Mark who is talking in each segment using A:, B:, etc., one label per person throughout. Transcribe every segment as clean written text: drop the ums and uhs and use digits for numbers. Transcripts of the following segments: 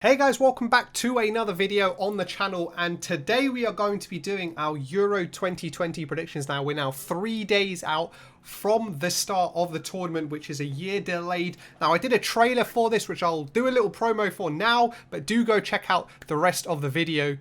A: Hey guys, welcome back to another video on the channel, and today we are going to be doing our Euro 2020 predictions. Now we're now 3 days out from the start of the tournament, which is a year delayed. Now I did a trailer for this, which I'll do a little promo for now, but do go check out the rest of the video.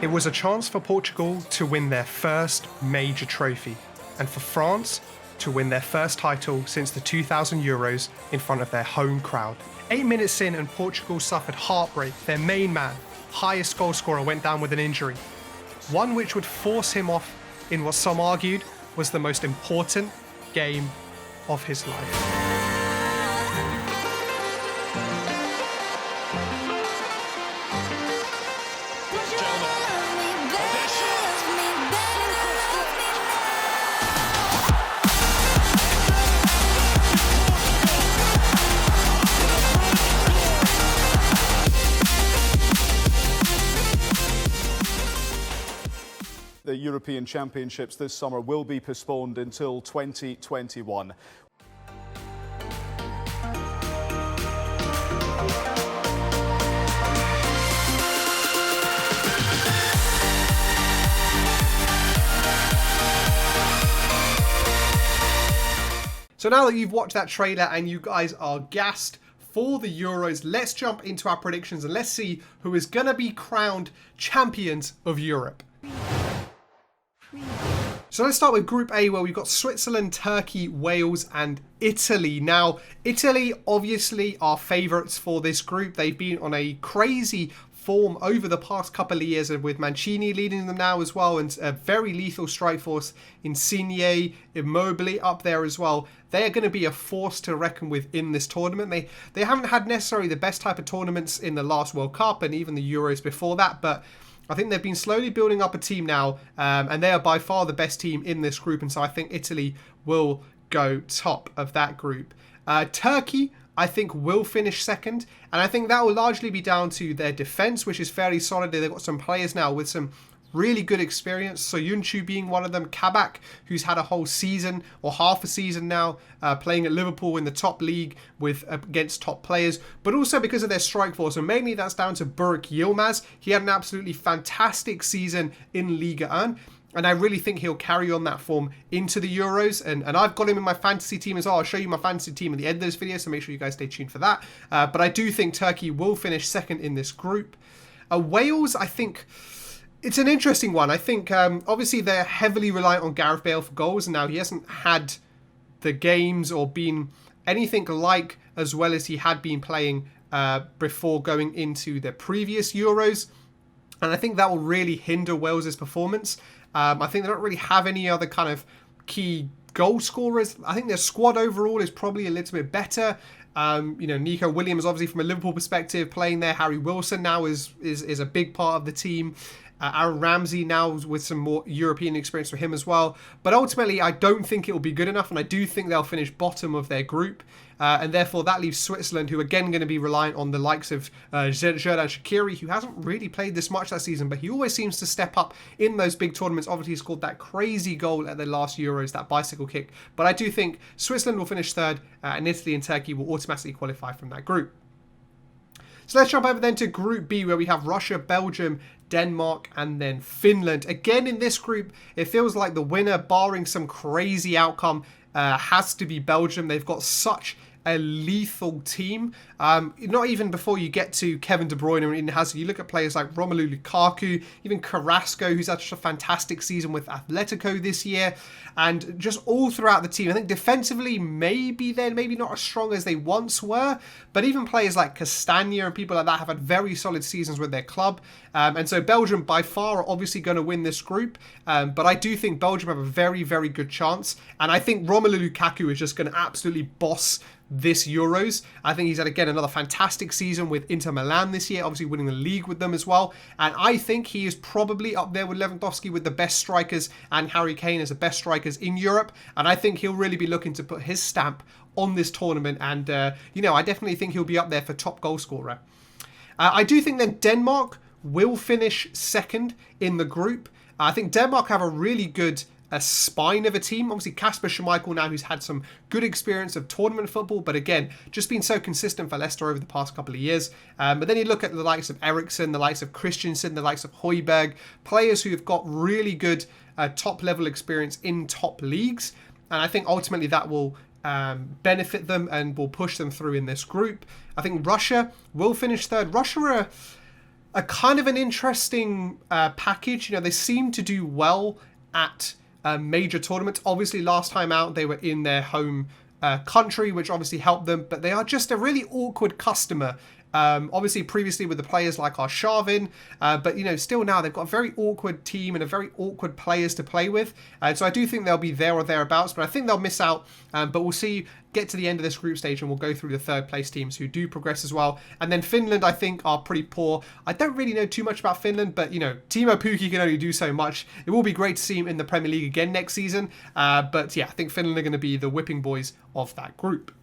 A: It was a chance for Portugal to win their first major trophy, and for France to win their first title since the 2000 Euros in front of their home crowd. 8 minutes in and Portugal suffered heartbreak. Their main man, highest goal scorer, went down with an injury, one which would force him off in what some argued was the most important game of his life.
B: The European Championships this summer will be postponed until 2021.
A: So now that you've watched that trailer and you guys are gassed for the Euros, let's jump into our predictions and let's see who is going to be crowned champions of Europe. So let's start with Group A, where we've got Switzerland, Turkey, Wales and Italy. Now, Italy obviously are favourites for this group. They've been on a crazy form over the past couple of years, with Mancini leading them now as well, and a very lethal strike force in Insigne, Immobile up there as well. They are going to be a force to reckon with in this tournament. They haven't had necessarily the best type of tournaments in the last World Cup and even the Euros before that, but I think they've been slowly building up a team now, and they are by far the best team in this group, and so I think Italy will go top of that group. Turkey, I think, will finish second, and I think that will largely be down to their defence, which is fairly solid. They've got some players now with some really good experience, Soyuncu being one of them, Kabak, who's had a whole season or half a season now playing at Liverpool in the top league against top players, but also because of their strike force, and mainly that's down to Burak Yilmaz. He had an absolutely fantastic season in Liga 1, and I really think he'll carry on that form into the Euros, and I've got him in my fantasy team as well. I'll show you my fantasy team at the end of this video, so make sure you guys stay tuned for that. But I do think Turkey will finish second in this group. Wales, I think it's an interesting one. I think obviously they're heavily reliant on Gareth Bale for goals, and now he hasn't had the games or been anything like as well as he had been playing before going into the previous Euros, and I think that will really hinder Wales's performance. I think they don't really have any other kind of key goal scorers. I think their squad overall is probably a little bit better. Nico Williams, obviously from a Liverpool perspective, playing there. Harry Wilson now is a big part of the team. Aaron Ramsey now with some more European experience for him as well. But ultimately, I don't think it will be good enough, and I do think they'll finish bottom of their group. And therefore, that leaves Switzerland, who are again going to be reliant on the likes of Xherdan Shaqiri, who hasn't really played this much that season, but he always seems to step up in those big tournaments. Obviously, he scored that crazy goal at the last Euros, that bicycle kick. But I do think Switzerland will finish third, and Italy and Turkey will automatically qualify from that group. So let's jump over then to Group B, where we have Russia, Belgium, Denmark, and then Finland. Again, in this group, it feels like the winner, barring some crazy outcome, has to be Belgium. They've got such a lethal team. Not even before you get to Kevin De Bruyne and Eden Hazard, you look at players like Romelu Lukaku, even Carrasco, who's had such a fantastic season with Atletico this year, and just all throughout the team. I think defensively, maybe they're not as strong as they once were, but even players like Castagna and people like that have had very solid seasons with their club. And so Belgium by far are obviously going to win this group, but I do think Belgium have a very, very good chance, and I think Romelu Lukaku is just going to absolutely boss this Euros. I think he's had, again, another fantastic season with Inter Milan this year, obviously winning the league with them as well. And I think he is probably up there with Lewandowski with the best strikers, and Harry Kane as the best strikers in Europe. And I think he'll really be looking to put his stamp on this tournament. And, I definitely think he'll be up there for top goal scorer. I do think that Denmark will finish second in the group. I think Denmark have a really good spine of a team. Obviously, Kasper Schmeichel now, who's had some good experience of tournament football, but again, just been so consistent for Leicester over the past couple of years. But then you look at the likes of Eriksen, the likes of Christensen, the likes of Højbjerg, players who have got really good top-level experience in top leagues. And I think ultimately that will benefit them and will push them through in this group. I think Russia will finish third. Russia are a kind of an interesting package. You know, they seem to do well at major tournaments. Obviously, last time out, they were in their home country, which obviously helped them, but they are just a really awkward customer. Obviously, previously with the players like Arshavin, but, you know, still now they've got a very awkward team and a very awkward players to play with. So I do think they'll be there or thereabouts, but I think they'll miss out. But we'll see, get to the end of this group stage and we'll go through the third place teams who do progress as well. And then Finland, I think, are pretty poor. I don't really know too much about Finland, but, you know, Timo Pukki can only do so much. It will be great to see him in the Premier League again next season. But yeah, I think Finland are going to be the whipping boys of that group.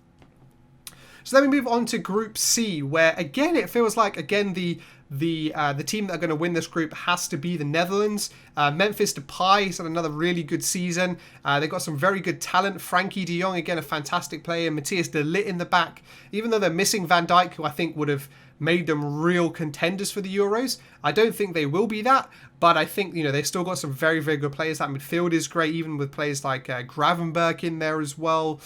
A: So then we move on to Group C, where again it feels like the team that are going to win this group has to be the Netherlands. Memphis Depay has had another really good season. They've got some very good talent. Frankie de Jong, again, a fantastic player. Matthias de Ligt in the back. Even though they're missing Van Dijk, who I think would have made them real contenders for the Euros, I don't think they will be that. But I think, you know, they've still got some very, very good players. That midfield is great, even with players like Gravenberch in there as well.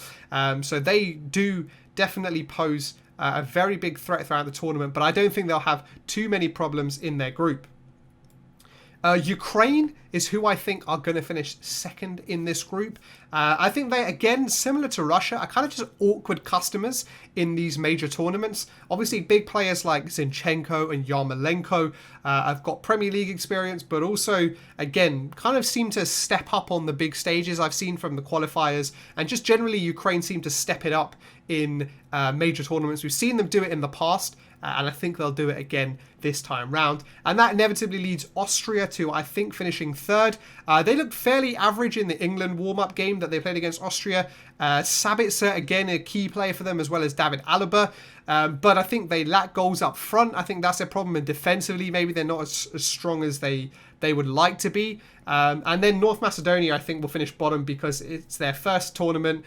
A: So they do definitely pose a very big threat throughout the tournament, but I don't think they'll have too many problems in their group. Ukraine is who I think are going to finish second in this group. I think they, again, similar to Russia, are kind of just awkward customers in these major tournaments. Obviously, big players like Zinchenko and Yarmolenko have got Premier League experience, but also, again, kind of seem to step up on the big stages I've seen from the qualifiers. And just generally, Ukraine seem to step it up in major tournaments. We've seen them do it in the past. And I think they'll do it again this time round. And that inevitably leads Austria to, I think, finishing third. They looked fairly average in the England warm-up game that they played against Austria. Sabitzer, again, a key player for them, as well as David Alaba. But I think they lack goals up front. I think that's their problem. And defensively, maybe they're not as strong as they would like to be. And then North Macedonia, I think, will finish bottom because it's their first tournament.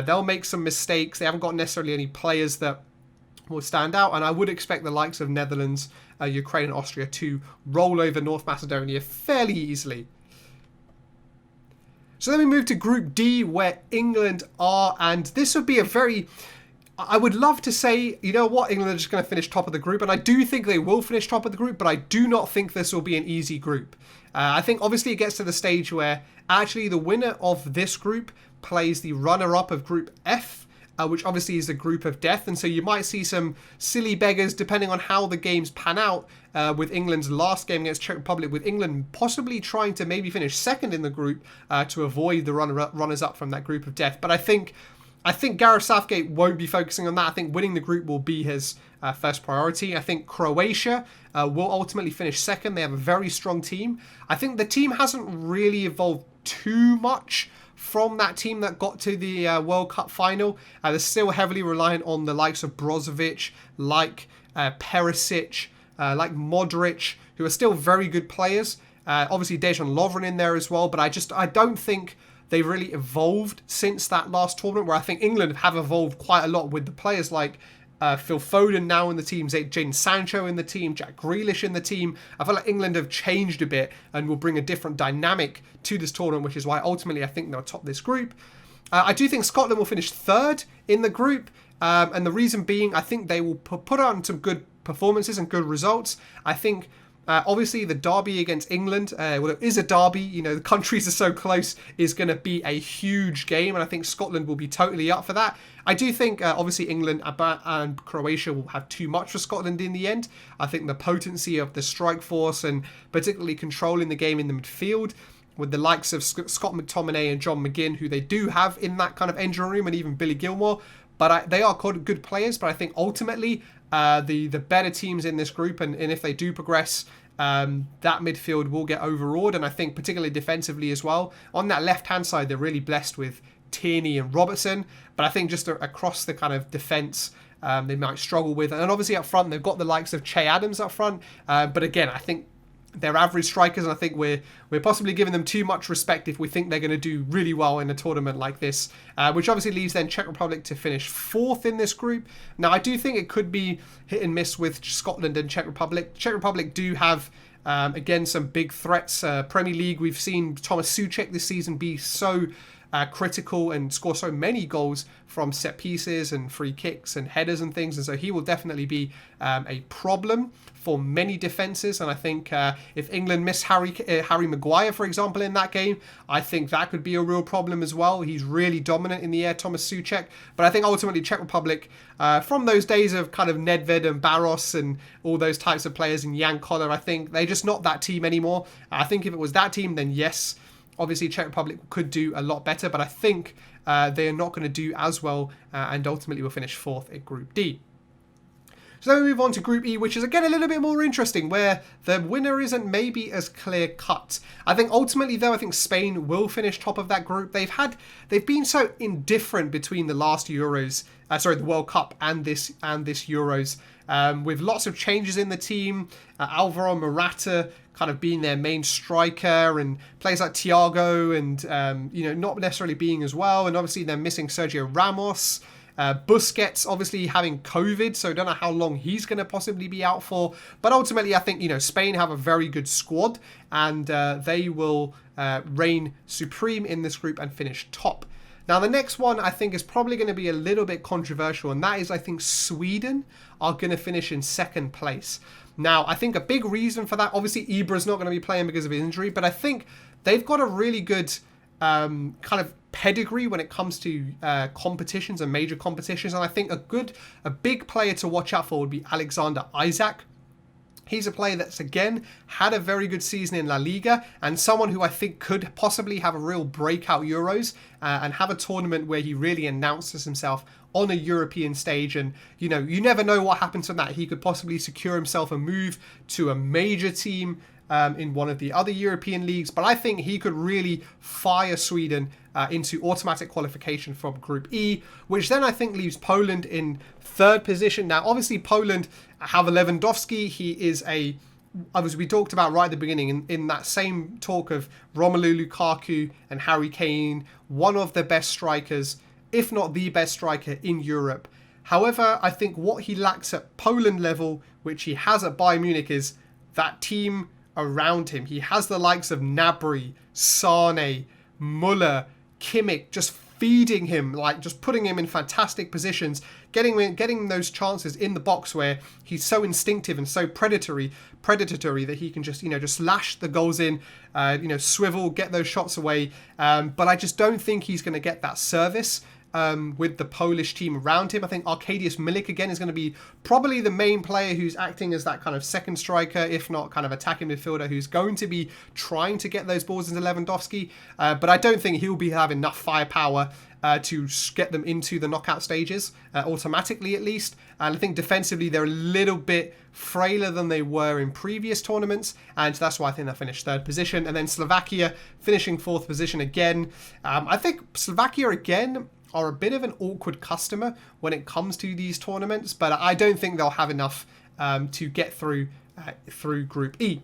A: They'll make some mistakes. They haven't got necessarily any players that will stand out, and I would expect the likes of Netherlands, Ukraine and Austria to roll over North Macedonia fairly easily. So then we move to Group D, where England are, and this would be a very... I would love to say, you know what, England are just going to finish top of the group, and I do think they will finish top of the group, but I do not think this will be an easy group. I think obviously it gets to the stage where actually the winner of this group plays the runner-up of Group F, which obviously is a group of death. And so you might see some silly beggars, depending on how the games pan out, with England's last game against Czech Republic, with England possibly trying to maybe finish second in the group to avoid the runners-up from that group of death. But I think Gareth Southgate won't be focusing on that. I think winning the group will be his first priority. I think Croatia will ultimately finish second. They have a very strong team. I think the team hasn't really evolved too much from that team that got to the World Cup final. They're still heavily reliant on the likes of Brozovic, like Perisic, like Modric, who are still very good players. Obviously, Dejan Lovren in there as well, but I don't think they've really evolved since that last tournament, where I think England have evolved quite a lot with the players like Phil Foden now in the team, Jadon Sancho in the team, Jack Grealish in the team. I feel like England have changed a bit and will bring a different dynamic to this tournament, which is why ultimately I think they'll top this group. I do think Scotland will finish third in the group, and the reason being I think they will put on some good performances and good results. I think obviously the derby against England, well, it is a derby, you know, the countries are so close, is going to be a huge game, and I think Scotland will be totally up for that. I do think, obviously, England and Croatia will have too much for Scotland in the end. I think the potency of the strike force and particularly controlling the game in the midfield with the likes of Scott McTominay and John McGinn, who they do have in that kind of engine room, and even Billy Gilmore. But they are good players, but I think ultimately the better teams in this group, and if they do progress, that midfield will get overawed. And I think particularly defensively as well. On that left-hand side, they're really blessed with Tierney and Robertson, but I think just across the kind of defence, they might struggle with. And obviously up front, they've got the likes of Che Adams up front. But again, I think they're average strikers, and I think we're possibly giving them too much respect if we think they're going to do really well in a tournament like this, which obviously leaves then Czech Republic to finish 4th in this group. Now, I do think it could be hit and miss with Scotland and Czech Republic. Czech Republic do have, again, some big threats. Premier League, we've seen Thomas Souček this season be so critical and score so many goals from set pieces and free kicks and headers and things, and so he will definitely be a problem for many defenses. And I think if England miss Harry Maguire, for example, in that game, I think that could be a real problem as well. He's really dominant in the air, Thomas Souček. But I think ultimately Czech Republic, from those days of kind of Nedved and Barros and all those types of players and Jan Koller, I think they're just not that team anymore. I think if it was that team, then yes, obviously Czech Republic could do a lot better, but I think they are not going to do as well, and ultimately will finish 4th at Group D. So then we move on to Group E, which is again a little bit more interesting, where the winner isn't maybe as clear cut. I think ultimately, though, I think Spain will finish top of that group. They've been so indifferent between the last Euros, the World Cup and this Euros, with lots of changes in the team. Alvaro Morata kind of being their main striker, and players like Thiago and not necessarily being as well, and obviously they're missing Sergio Ramos. Busquets obviously having COVID, so I don't know how long he's going to possibly be out for. But ultimately, I think Spain have a very good squad, and they will reign supreme in this group and finish top. Now, the next one I think is probably going to be a little bit controversial, and that is I think Sweden are going to finish in 2nd place. Now, I think a big reason for that, obviously Ibra's not going to be playing because of his injury, but I think they've got a really good kind of pedigree when it comes to competitions and major competitions. And I think a big player to watch out for would be Alexander Isak. He's a player that's, again, had a very good season in La Liga, and someone who I think could possibly have a real breakout Euros and have a tournament where he really announces himself on a European stage. And, you never know what happens from that. He could possibly secure himself a move to a major team in one of the other European leagues. But I think he could really fire Sweden into automatic qualification from Group E, which then I think leaves Poland in 3rd position. Now, obviously, Poland have Lewandowski. He is as we talked about right at the beginning, in that same talk of Romelu Lukaku and Harry Kane, one of the best strikers, if not the best striker in Europe. However, I think what he lacks at Poland level, which he has at Bayern Munich, is that team around him. He has the likes of Gnabry, Sane, Muller, Kimmich, just feeding him, just putting him in fantastic positions, getting those chances in the box where he's so instinctive and so predatory that he can just slash the goals in, swivel, get those shots away. But I just don't think he's going to get that service with the Polish team around him. I think Arkadiusz Milik, again, is going to be probably the main player who's acting as that kind of second striker, if not kind of attacking midfielder, who's going to be trying to get those balls into Lewandowski. But I don't think he'll have enough firepower to get them into the knockout stages, automatically at least. And I think defensively, they're a little bit frailer than they were in previous tournaments, and that's why I think they finished 3rd position. And then Slovakia finishing 4th position again. I think Slovakia, again, are a bit of an awkward customer when it comes to these tournaments, but I don't think they'll have enough to get through Group E.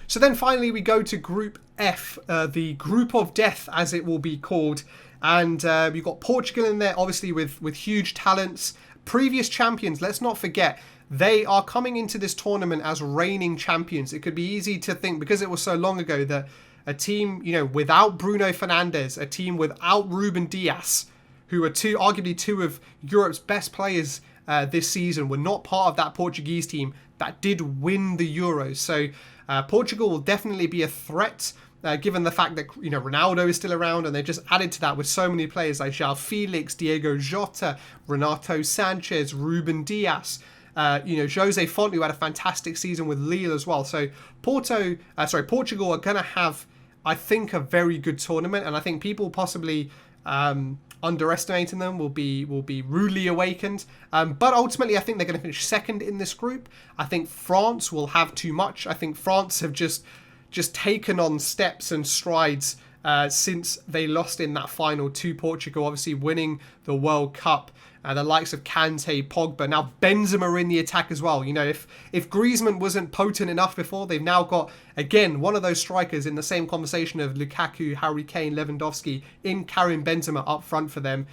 A: So then finally we go to Group F, the Group of Death, as it will be called. And you've got Portugal in there, obviously with huge talents. Previous champions, let's not forget, they are coming into this tournament as reigning champions. It could be easy to think, because it was so long ago, that a team, without Bruno Fernandes, a team without Ruben Dias, who are arguably two of Europe's best players this season, were not part of that Portuguese team that did win the Euros. So Portugal will definitely be a threat, given the fact that Ronaldo is still around, and they've just added to that with so many players like João Felix, Diego Jota, Renato Sanchez, Ruben Dias. Jose Font, who had a fantastic season with Lille as well. So Portugal are going to have, I think, a very good tournament, and I think people possibly underestimating them will be rudely awakened. But ultimately, I think they're going to finish 2nd in this group. I think France will have too much. I think France have just taken on steps and strides since they lost in that final to Portugal, obviously winning the World Cup. The likes of Kante, Pogba, now Benzema in the attack as well. You know, if Griezmann wasn't potent enough before, they've now got, again, one of those strikers in the same conversation of Lukaku, Harry Kane, Lewandowski, in Karim Benzema up front for them.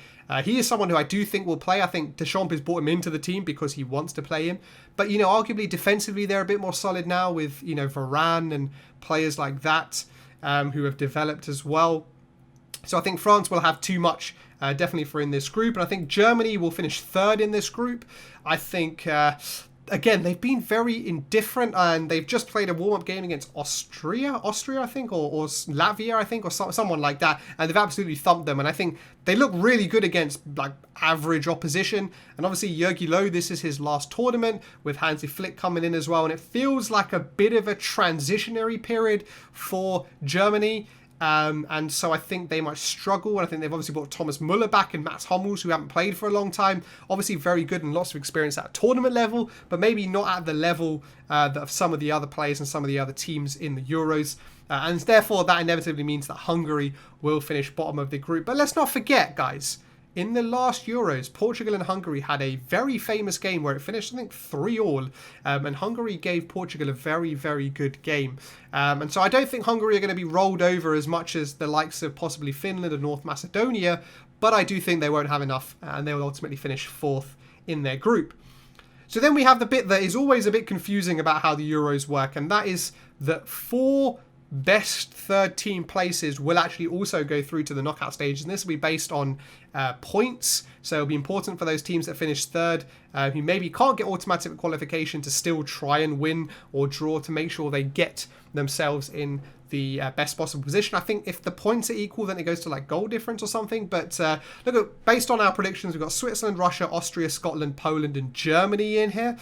A: He is someone who I do think will play. I think Deschamps has brought him into the team because he wants to play him. But, you know, arguably defensively, they're a bit more solid now with, you know, Varane and players like that who have developed as well. So I think France will have too much definitely for in this group. And I think Germany will finish third in this group. I think, again, they've been very indifferent and they've just played a warm-up game against Austria, I think, or Latvia, I think, or someone like that. And they've absolutely thumped them. And I think they look really good against like average opposition. And obviously, Jurgi Low, this is his last tournament with Hansi Flick coming in as well. And it feels like a bit of a transitionary period for Germany. And so I think they might struggle. And I think they've obviously brought Thomas Muller back and Mats Hummels, who haven't played for a long time. Obviously very good and lots of experience at a tournament level, but maybe not at the level of some of the other players and some of the other teams in the Euros. And therefore, that inevitably means that Hungary will finish bottom of the group. But let's not forget, guys, in the last Euros, Portugal and Hungary had a very famous game where it finished, I think, 3-3. And Hungary gave Portugal a very, very good game. And so I don't think Hungary are going to be rolled over as much as the likes of possibly Finland and North Macedonia. But I do think they won't have enough and they will ultimately finish fourth in their group. So then we have the bit that is always a bit confusing about how the Euros work. And that is that 4 best third team places will actually also go through to the knockout stages, and this will be based on points. So it'll be important for those teams that finish third, who maybe can't get automatic qualification, to still try and win or draw to make sure they get themselves in the best possible position. I think if the points are equal, then it goes to like goal difference or something. But look, based on our predictions, we've got Switzerland, Russia, Austria, Scotland, Poland, and Germany in here.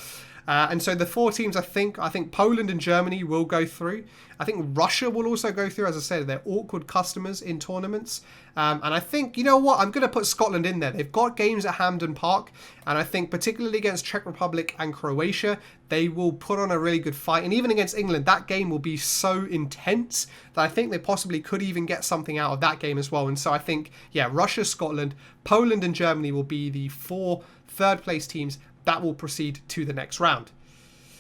A: And so the 4 teams, I think Poland and Germany will go through. I think Russia will also go through. As I said, they're awkward customers in tournaments. And I think, you know what, I'm going to put Scotland in there. They've got games at Hampden Park. And I think particularly against Czech Republic and Croatia, they will put on a really good fight. And even against England, that game will be so intense that I think they possibly could even get something out of that game as well. And so I think, yeah, Russia, Scotland, Poland and Germany will be the 4 third place teams that will proceed to the next round.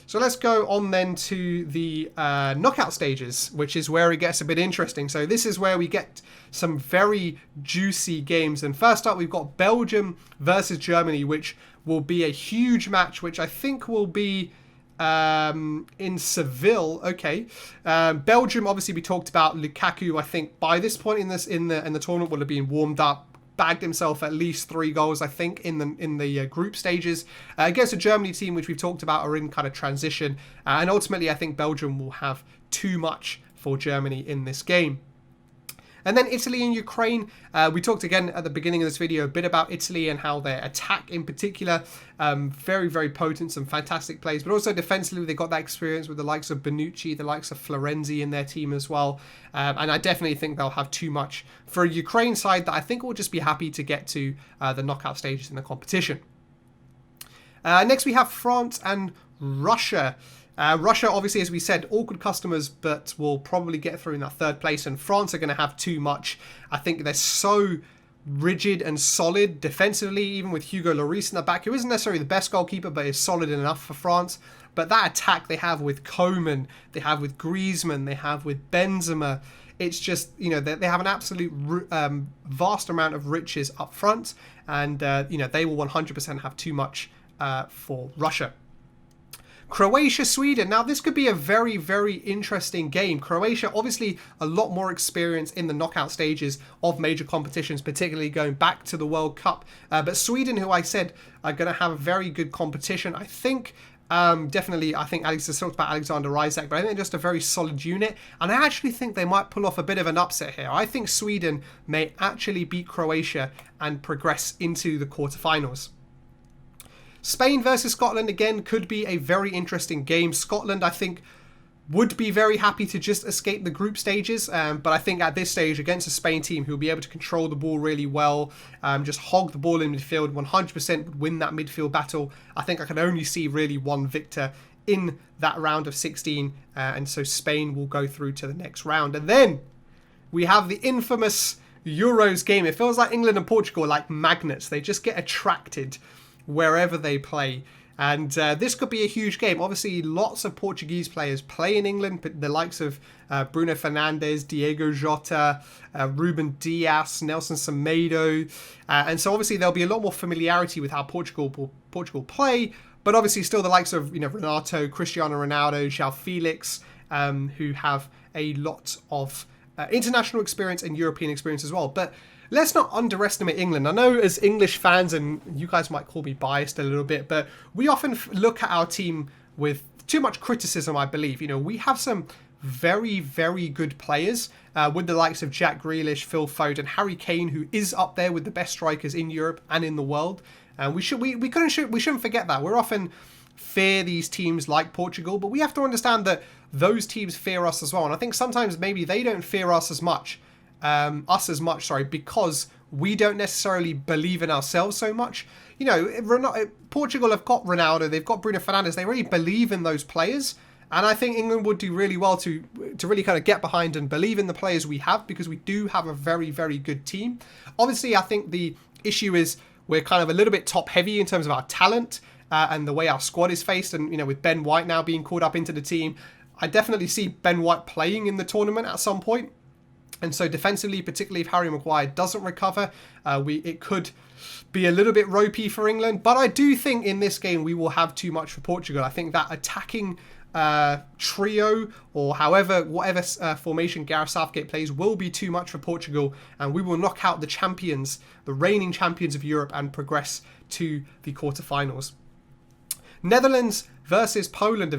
A: So let's go on then to the knockout stages, which is where it gets a bit interesting. So this is where we get some very juicy games. And first up, we've got Belgium versus Germany, which will be a huge match, which I think will be in Seville. Okay. Belgium, obviously, we talked about Lukaku. I think by this point in the tournament will have been warmed up, bagged himself at least 3 goals, I think, in the group stages against a Germany team which we've talked about are in kind of transition, and ultimately I think Belgium will have too much for Germany in this game. And then Italy and Ukraine. We talked again at the beginning of this video a bit about Italy and how their attack in particular, very, very potent, some fantastic plays, but also defensively they got that experience with the likes of Bonucci, the likes of Florenzi in their team as well. And I definitely think they'll have too much for a Ukraine side that I think will just be happy to get to the knockout stages in the competition. Next we have France and Russia. Russia, obviously, as we said, awkward customers, but will probably get through in that 3rd place. And France are going to have too much. I think they're so rigid and solid defensively, even with Hugo Lloris in the back, who isn't necessarily the best goalkeeper, but is solid enough for France. But that attack they have with Coman, they have with Griezmann, they have with Benzema, it's just, you know, they have an absolute vast amount of riches up front. And, you know, they will 100% have too much for Russia. Croatia, Sweden. Now, this could be a very, very interesting game. Croatia, obviously, a lot more experience in the knockout stages of major competitions, particularly going back to the World Cup. But Sweden, who I said are going to have a very good competition, I think. Definitely, I think Alex has talked about Alexander Isak, but I think they're just a very solid unit. And I actually think they might pull off a bit of an upset here. I think Sweden may actually beat Croatia and progress into the quarterfinals. Spain versus Scotland, again, could be a very interesting game. Scotland, I think, would be very happy to just escape the group stages. But I think at this stage, against a Spain team who will be able to control the ball really well, just hog the ball in midfield, 100% would win that midfield battle. I think I can only see really one victor in that round of 16. And so Spain will go through to the next round. And then we have the infamous Euros game. It feels like England and Portugal are like magnets. They just get attracted wherever they play. And this could be a huge game. Obviously, lots of Portuguese players play in England, but the likes of Bruno Fernandes, Diego Jota, Ruben Dias, Nelson Semedo. And so obviously there'll be a lot more familiarity with how Portugal play. But obviously still the likes of Renato, Cristiano Ronaldo, João Felix, who have a lot of international experience and European experience as well. But let's not underestimate England. I know as English fans, and you guys might call me biased a little bit, but we often look at our team with too much criticism, I believe. We have some very, very good players with the likes of Jack Grealish, Phil Foden, Harry Kane, who is up there with the best strikers in Europe and in the world. And we shouldn't forget that. We're often fear these teams like Portugal, but we have to understand that those teams fear us as well. And I think sometimes maybe they don't fear us as much, because we don't necessarily believe in ourselves so much. Portugal have got Ronaldo, they've got Bruno Fernandes, they really believe in those players. And I think England would do really well to really kind of get behind and believe in the players we have, because we do have a very, very good team. Obviously, I think the issue is we're kind of a little bit top heavy in terms of our talent and the way our squad is faced. And, with Ben White now being called up into the team, I definitely see Ben White playing in the tournament at some point. And so defensively, particularly if Harry Maguire doesn't recover, it could be a little bit ropey for England. But I do think in this game we will have too much for Portugal. I think that attacking trio, or whatever formation Gareth Southgate plays, will be too much for Portugal, and we will knock out the reigning champions of Europe, and progress to the quarterfinals. Netherlands versus Poland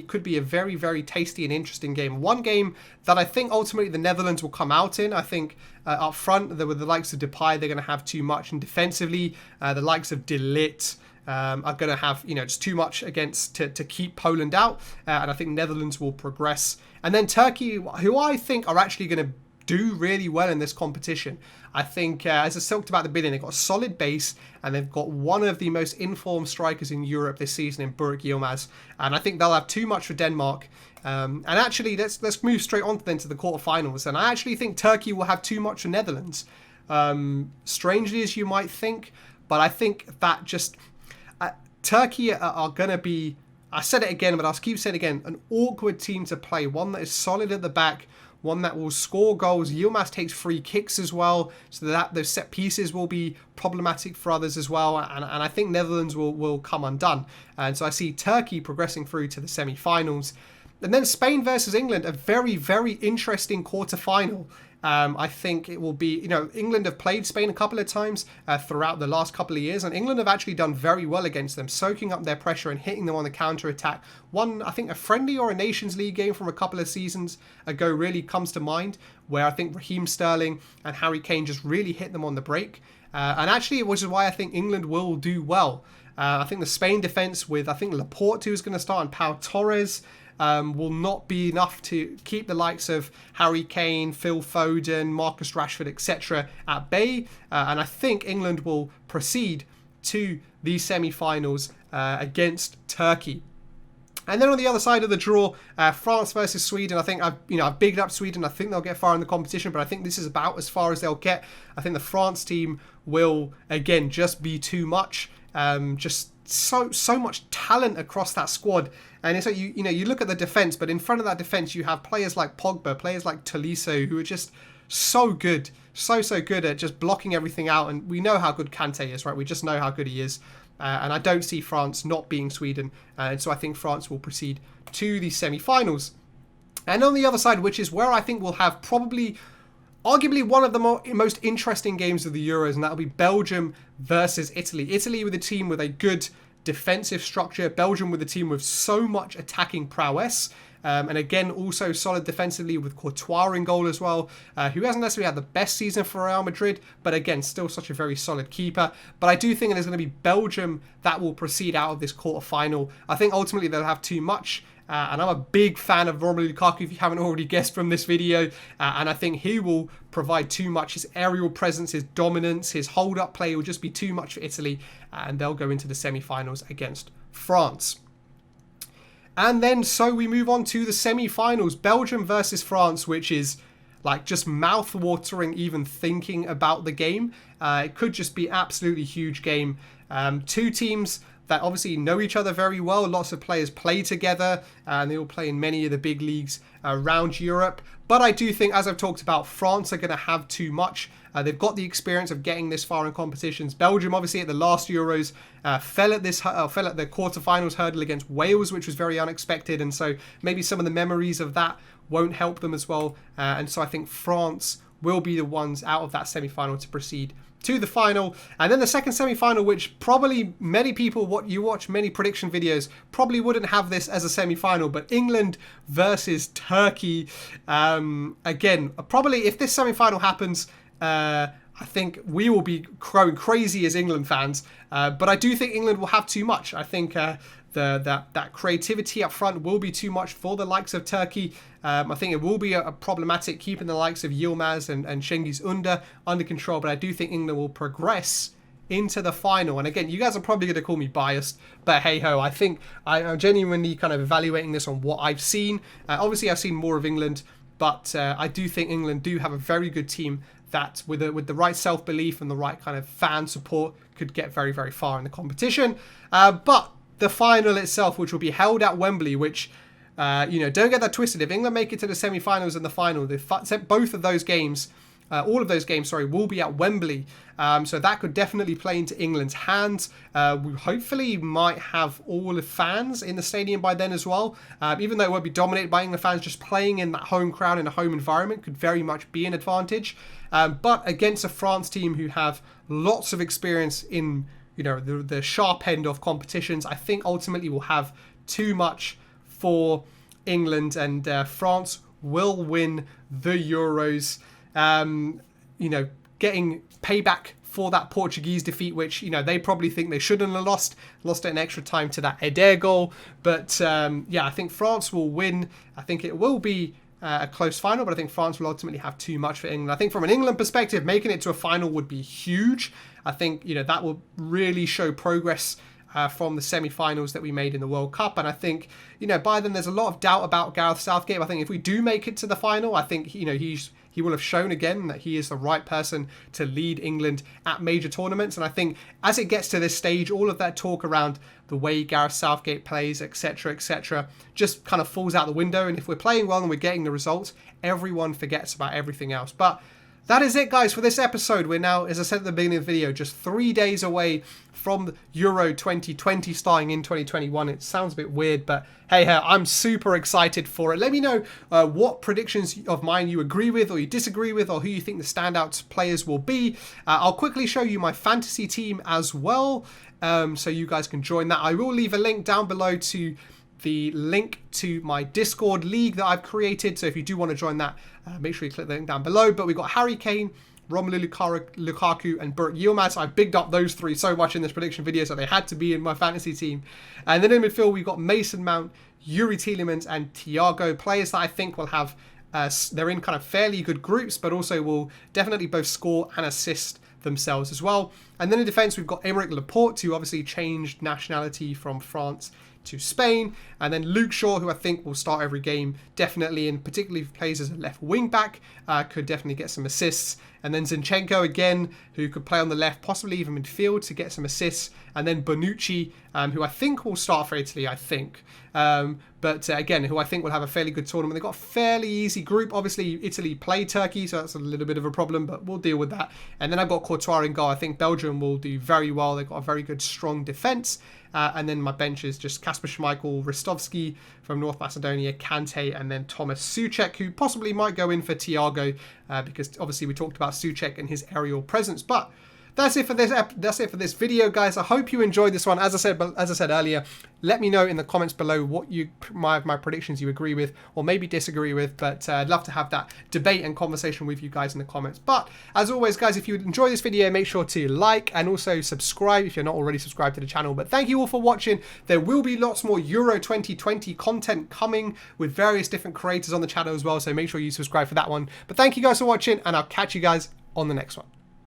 A: could be a very, very tasty and interesting game. One game that I think ultimately the Netherlands will come out in. I think up front, with the likes of Depay, they're going to have too much, and defensively, the likes of De Ligt are going to have just too much to keep Poland out, and I think Netherlands will progress. And then Turkey, who I think are actually going to do really well in this competition. I think, as I talked about at the beginning, they've got a solid base, and they've got one of the most informed strikers in Europe this season in Burak Yilmaz, and I think they'll have too much for Denmark. And actually, let's move straight on then to the quarterfinals, and I actually think Turkey will have too much for Netherlands. Strangely as you might think, but I think that just Turkey are going to be, I said it again, but I'll keep saying it again, an awkward team to play. One that is solid at the back, one that will score goals. Yilmaz takes free kicks as well, so that those set pieces will be problematic for others as well. And I think Netherlands will come undone. And so I see Turkey progressing through to the semi-finals. And then Spain versus England, a very, very interesting quarter-final. I think it will be, England have played Spain a couple of times throughout the last couple of years, and England have actually done very well against them, soaking up their pressure and hitting them on the counter-attack. One, I think a friendly or a Nations League game from a couple of seasons ago really comes to mind, where I think Raheem Sterling and Harry Kane just really hit them on the break. And actually, which is why I think England will do well. I think the Spain defence with, I think Laporte, who's going to start, and Pau Torres, will not be enough to keep the likes of Harry Kane, Phil Foden, Marcus Rashford, etc. at bay. And I think England will proceed to these semi-finals against Turkey. And then on the other side of the draw, France versus Sweden. I think I've bigged up Sweden. I think they'll get far in the competition, but I think this is about as far as they'll get. I think the France team will again just be too much. Just so much talent across that squad. And it's like you look at the defense, but in front of that defense you have players like Pogba, players like Tolisso, who are just so good, so good at just blocking everything out. And we know how good Kante is, right? We just know how good he is. And I don't see France not being Sweden. And so I think France will proceed to the semi-finals. And on the other side, which is where I think we'll have probably, arguably one of the most interesting games of the Euros, and that'll be Belgium versus Italy. Italy with a team with a good defensive structure. Belgium with a team with so much attacking prowess. And again, also solid defensively with Courtois in goal as well, who hasn't necessarily had the best season for Real Madrid, but again, still such a very solid keeper. But I do think it is going to be Belgium that will proceed out of this quarterfinal. I think ultimately they'll have too much. And I'm a big fan of Romelu Lukaku, if you haven't already guessed from this video. And I think he will provide too much. His aerial presence, his dominance, his hold-up play will just be too much for Italy. And they'll go into the semi-finals against France. And then so we move on to the semi-finals. Belgium versus France, which is like just mouth-watering even thinking about the game. It could just be absolutely huge game. Two teams that obviously know each other very well. Lots of players play together, and they all play in many of the big leagues around Europe. But I do think, as I've talked about, France are going to have too much. They've got the experience of getting this far in competitions. Belgium, obviously, at the last Euros, fell at the quarterfinals hurdle against Wales, which was very unexpected. And so maybe some of the memories of that won't help them as well. And so I think France will be the ones out of that semi-final to proceed to the final. And then the second semi-final, which probably many people, watch many prediction videos, probably wouldn't have this as a semi-final, but England versus Turkey. Again, probably if this semi-final happens, I think we will be growing crazy as England fans. But I do think England will have too much. I think that creativity up front will be too much for the likes of Turkey. I think it will be a problematic keeping the likes of Yilmaz and Cengiz under control, but I do think England will progress into the final. And again, you guys are probably going to call me biased, but hey ho, I think I'm genuinely kind of evaluating this on what I've seen. Obviously, I've seen more of England, but I do think England do have a very good team that with the right self-belief and the right kind of fan support could get very, very far in the competition. But the final itself, which will be held at Wembley, which, don't get that twisted. If England make it to the semi-finals and the final, both of those games, all of those games, will be at Wembley. So that could definitely play into England's hands. We hopefully might have all the fans in the stadium by then as well. Even though it won't be dominated by England fans, just playing in that home crowd in a home environment could very much be an advantage. But against a France team who have lots of experience in the sharp end of competitions, I think ultimately we'll have too much for England, and France will win the Euros. Getting payback for that Portuguese defeat, which they probably think they shouldn't have lost it in extra time to that Eder goal. But I think France will win. I think it will be a close final, but I think France will ultimately have too much for England. I think from an England perspective, making it to a final would be huge. I think that will really show progress from the semi-finals that we made in the World Cup. And I think by then there's a lot of doubt about Gareth Southgate. I think if we do make it to the final, I think he will have shown again that he is the right person to lead England at major tournaments. And I think as it gets to this stage, all of that talk around the way Gareth Southgate plays, etc., just kind of falls out the window. And if we're playing well and we're getting the results, everyone forgets about everything else. But that is it, guys, for this episode. We're now, as I said at the beginning of the video, just 3 days away from Euro 2020 starting in 2021. It sounds a bit weird, but hey, I'm super excited for it. Let me know what predictions of mine you agree with or you disagree with, or who you think the standout players will be. I'll quickly show you my fantasy team as well, so you guys can join that. I will leave a link down below to the link to my Discord league that I've created. So if you do want to join that, make sure you click the link down below. But we've got Harry Kane, Romelu Lukaku, and Burak Yilmaz. I bigged up those three so much in this prediction video, so they had to be in my fantasy team. And then in midfield, we've got Mason Mount, Yuri Tielemans, and Thiago. Players that I think will have, they're in kind of fairly good groups, but also will definitely both score and assist themselves as well. And then in defence, we've got Aymeric Laporte, who obviously changed nationality from France to Spain, and then Luke Shaw, who I think will start every game definitely, and particularly if he plays as a left wing back, could definitely get some assists. And then Zinchenko again, who could play on the left, possibly even midfield to get some assists. And then Bonucci, who I think will start for Italy, I think. But again, who I think will have a fairly good tournament. They've got a fairly easy group. Obviously, Italy play Turkey, so that's a little bit of a problem, but we'll deal with that. And then I've got Courtois in goal. I think Belgium will do very well. They've got a very good, strong defence. And then my bench is just Kasper Schmeichel, Ristovski from North Macedonia, Kante, and then Thomas Souček, who possibly might go in for Thiago, because obviously we talked about Souček and his aerial presence. But that's it for this video, guys. I hope you enjoyed this one. As I said earlier, let me know in the comments below what my predictions you agree with or maybe disagree with. But I'd love to have that debate and conversation with you guys in the comments. But as always, guys, if you enjoy this video, make sure to like and also subscribe if you're not already subscribed to the channel. But thank you all for watching. There will be lots more Euro 2020 content coming with various different creators on the channel as well. So make sure you subscribe for that one. But thank you guys for watching, and I'll catch you guys on the next one.